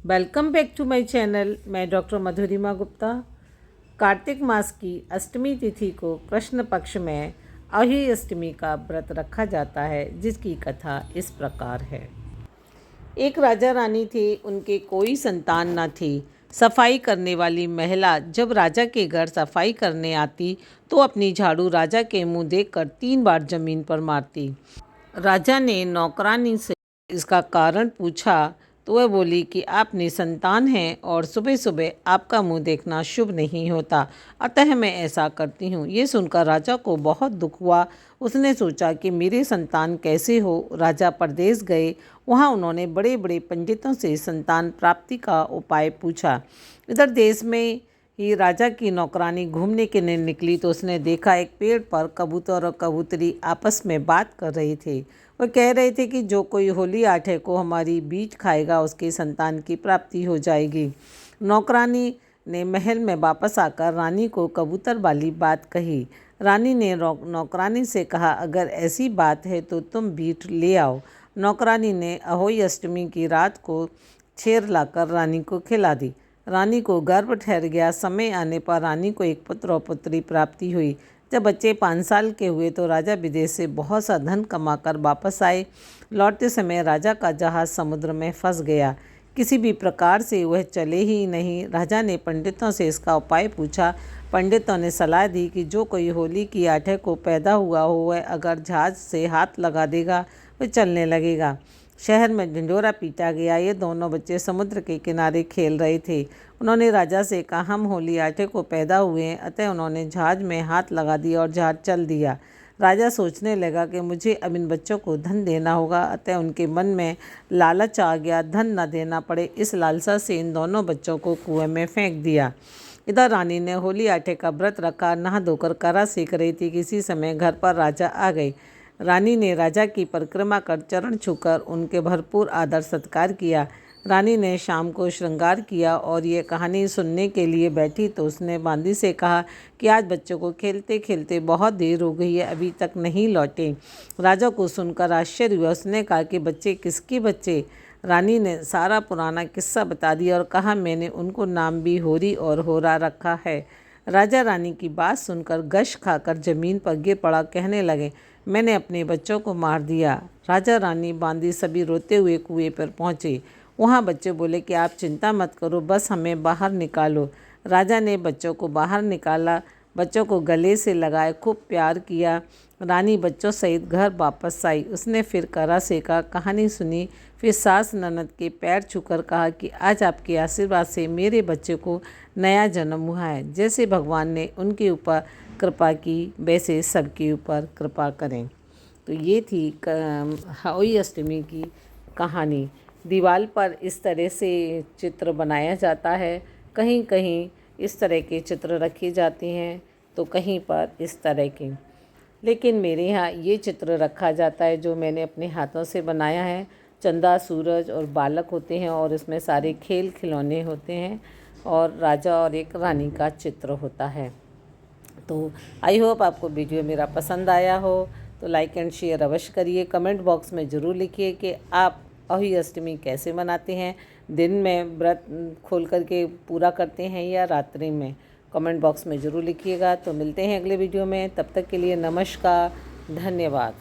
Welcome back to my channel. मैं doctor Madhurima Gupta. Kartik मास की अष्टमी तिथि को कृष्ण पक्ष में अहि अष्टमी का व्रत रखा जाता है, जिसकी कथा इस प्रकार है। एक राजा रानी थे, उनके कोई संतान न थी। सफाई करने वाली महिला जब राजा के घर सफाई करने आती तो अपनी झाड़ू राजा के मुंह देखकर 3 बार जमीन पर मारती। राजा ने नौकरानी से इसका कारण पूछा तो वह बोली कि आप निसंतान हैं और सुबह सुबह आपका मुंह देखना शुभ नहीं होता, अतः मैं ऐसा करती हूँ। ये सुनकर राजा को बहुत दुख हुआ। उसने सोचा कि मेरे संतान कैसे हो। राजा परदेश गए। वहाँ उन्होंने बड़े बड़े पंडितों से संतान प्राप्ति का उपाय पूछा। इधर देश में ही राजा की नौकरानी घूमने के लिए निकली तो उसने देखा एक पेड़ पर कबूतर और कबूतरी आपस में बात कर रहे थे। वह कह रहे थे कि जो कोई होली आठे को हमारी बीज खाएगा उसकी संतान की प्राप्ति हो जाएगी। नौकरानी ने महल में वापस आकर रानी को कबूतर वाली बात कही। रानी ने नौकरानी से कहा, अगर ऐसी बात है तो तुम बीज ले आओ। नौकरानी ने अहोई अष्टमी की रात को छेर लाकर रानी को खिला दी। रानी को गर्भ ठहर गया। समय आने पर रानी को एक पुत्र और पुत्री प्राप्ति हुई। जब बच्चे 5 साल के हुए तो राजा विदेश से बहुत सा धन कमाकर वापस आए। लौटते समय राजा का जहाज़ समुद्र में फंस गया। किसी भी प्रकार से वह चले ही नहीं। राजा ने पंडितों से इसका उपाय पूछा। पंडितों ने सलाह दी कि जो कोई होली की आठे को पैदा हुआ हो वह अगर जहाज से हाथ लगा देगा वह चलने लगेगा। शहर में ढिंढोरा पीटा गया। ये दोनों बच्चे समुद्र के किनारे खेल रहे थे। उन्होंने राजा से कहा, हम होली आठे को पैदा हुए हैं। अतः उन्होंने जहाज में हाथ लगा दिया और जहाज चल दिया। राजा सोचने लगा कि मुझे अब इन बच्चों को धन देना होगा। अतः उनके मन में लालच आ गया, धन न देना पड़े। इस लालसा से इन दोनों बच्चों को कुएं में फेंक दिया। इधर रानी ने होली आठे का व्रत रखा। नहा धोकर करा सेक रही थी। किसी समय घर पर राजा आ गए। रानी ने राजा की परिक्रमा कर चरण छूकर उनके भरपूर आदर सत्कार किया। रानी ने शाम को श्रृंगार किया और ये कहानी सुनने के लिए बैठी तो उसने बांदी से कहा कि आज बच्चों को खेलते खेलते बहुत देर हो गई है, अभी तक नहीं लौटे। राजा को सुनकर आश्चर्य हुआ। उसने कहा कि बच्चे किसके बच्चे? रानी ने सारा पुराना किस्सा बता दिया और कहा, मैंने उनको नाम भी होरी और होरा रखा है। राजा रानी की बात सुनकर गश खाकर जमीन पर गिर पड़ा। कहने लगे, मैंने अपने बच्चों को मार दिया। राजा रानी बांदी सभी रोते हुए कुएं पर पहुँचे। वहाँ बच्चे बोले कि आप चिंता मत करो, बस हमें बाहर निकालो। राजा ने बच्चों को बाहर निकाला। बच्चों को गले से लगाए, खूब प्यार किया। रानी बच्चों सहित घर वापस आई। उसने फिर करा सेका, कहानी सुनी। फिर सास ननद के पैर छूकर कहा कि आज आपके आशीर्वाद से मेरे बच्चे को नया जन्म हुआ है। जैसे भगवान ने उनके ऊपर कृपा की वैसे सबके ऊपर कृपा करें। तो ये थी होली अष्टमी की कहानी। दीवार पर इस तरह से चित्र बनाया जाता है। कहीं कहीं इस तरह के चित्र रखे जाते हैं तो कहीं पर इस तरह के। लेकिन मेरे यहाँ ये चित्र रखा जाता है जो मैंने अपने हाथों से बनाया है। चंदा, सूरज और बालक होते हैं और इसमें सारे खेल खिलौने होते हैं और राजा और एक रानी का चित्र होता है। तो आई होप आपको वीडियो मेरा पसंद आया हो तो लाइक एंड शेयर अवश्य करिए। कमेंट बॉक्स में ज़रूर लिखिए कि आप अहोई अष्टमी कैसे मनाते हैं। दिन में व्रत खोल करके पूरा करते हैं या रात्रि में। कमेंट बॉक्स में ज़रूर लिखिएगा। तो मिलते हैं अगले वीडियो में। तब तक के लिए नमस्कार, धन्यवाद।